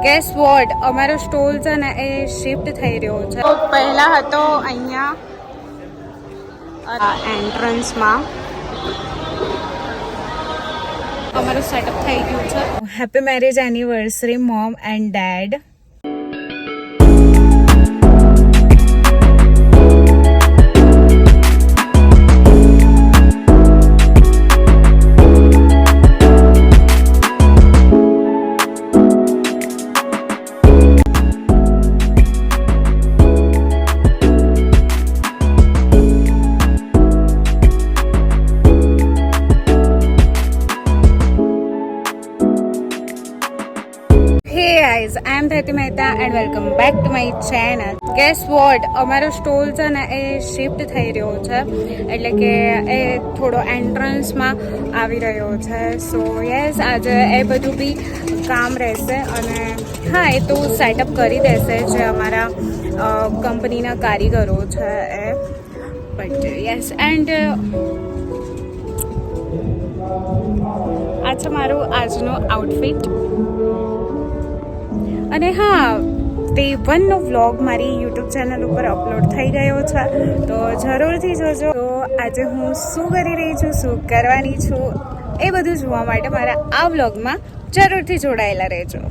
Gas vote અમારો stall છે ને એ શિફ્ટ થઈ રહ્યો છે. પહેલા હતો અહીંયા એન્ટ્રન્સમાં અમારું સેટઅપ થઈ ગયું છે. Happy marriage anniversary mom and dad. Guys, I am Dhriti Mehta and welcome back to my channel. Guess what? અમારો સ્ટોલ છે ને એ શિફ્ટ થઈ રહ્યો છે, એટલે કે એ થોડો એન્ટ્રન્સમાં આવી રહ્યો છે. સો યસ, આજે એ બધું બી કામ રહેશે અને હા, એ તો સેટઅપ કરી દેશે જે અમારા કંપનીના કારીગરો છે એ. બટ યસ, એન્ડ આ છે મારું આજનું આઉટફિટ. અને હા, ડે 1નો વ્લોગ મારી યુટ્યુબ ચેનલ ઉપર અપલોડ થઈ ગયો છે, તો જરૂરથી જોજો. તો આજે હું શું કરી રહી છું, શું કરવાની છું, એ બધું જોવા માટે મારા આ વ્લોગમાં જરૂરથી જોડાયેલા રહેજો.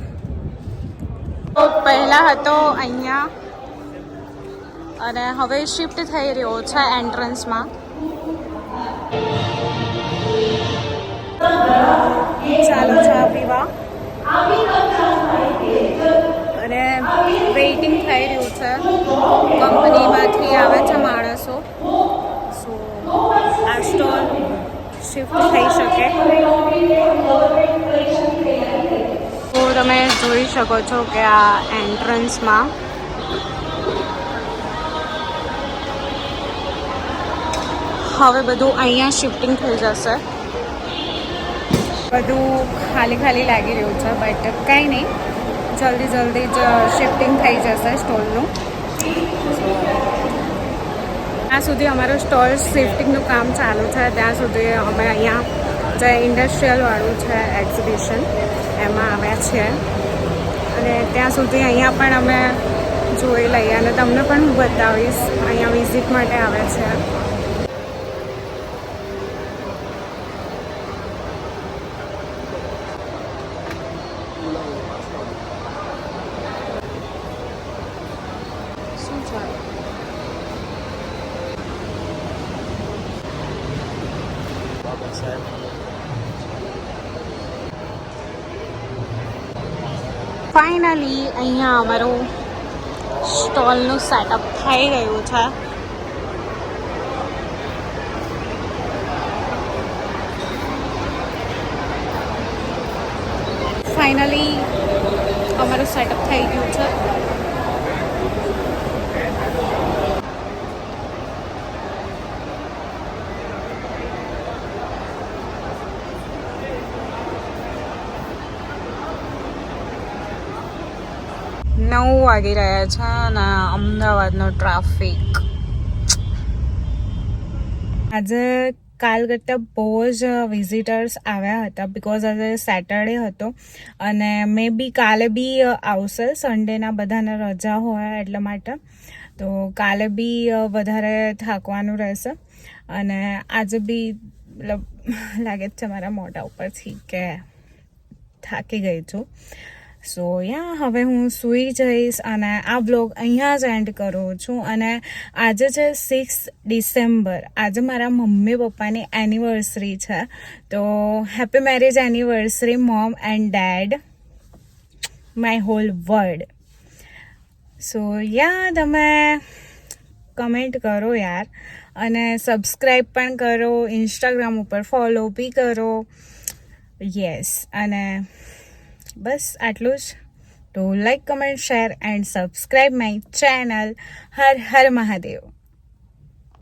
તો પહેલાં હતો અહીંયા અને હવે શિફ્ટ થઈ રહ્યો છે એન્ટ્રન્સમાં. ચાલો ચા પીવા. અને વેઇટિંગ થઈ રહ્યું છે, કંપનીમાંથી આવે છે માણસો. સો આ સ્ટોલ શિફ્ટ થઈ શકે. તો તમે જોઈ શકો છો કે આ એન્ટ્રન્સમાં હવે બધું અહીંયા શિફ્ટિંગ થઈ જશે. બધું ખાલી ખાલી લાગી રહ્યું છે, બટ કંઈ નહીં, જલ્દી જ શિફ્ટિંગ થઈ જશે સ્ટોલનું. ત્યાં સુધી અમારો સ્ટોલ શિફ્ટિંગનું કામ ચાલુ છે, ત્યાં સુધી અમે અહીંયા જે ઇન્ડસ્ટ્રીયલવાળું છે એક્ઝિબિશન એમાં આવ્યા છીએ. અને ત્યાં સુધી અહીંયા પણ અમે જોઈ લઈએ અને તમને પણ હું બતાવીશ. અહીંયા વિઝિટ માટે આવ્યા છે. ફાઇનલી અહીંયા અમારું સ્ટોલનું સેટઅપ થઈ ગયું છે. ફાઇનલી અમારું સેટઅપ થઈ ગયું છે. નવ વાગી રહ્યા છે અને અમદાવાદનો ટ્રાફિક આજે કાલ કરતાં બહુ જ વિઝિટર્સ આવ્યા હતા, બિકોઝ આજે સેટરડે હતો અને મે બી કાલે બી આવશે. સન્ડેના બધાને રજા હોય એટલા માટે, તો કાલે બી વધારે થાકવાનું રહેશે. અને આજે બી મતલબ લાગે જ છે મારા મોઢા ઉપરથી કે થાકી ગઈ છું. સો યા, હવે હું સૂઈ જઈશ અને આ બ્લોગ અહીંયા જ એન્ડ કરું છું. અને આજે છે 6 ડિસેમ્બર. આજે મારા મમ્મી પપ્પાની એનિવર્સરી છે, તો happy marriage anniversary mom and dad, my whole world. So yeah, તમે કમેન્ટ કરો યાર, અને સબસ્ક્રાઈબ પણ કરો, ઇન્સ્ટાગ્રામ ઉપર ફોલો બી કરો. યસ, અને બસ આટલું જ. તો like, comment, share and subscribe my channel. Har Har Mahadev.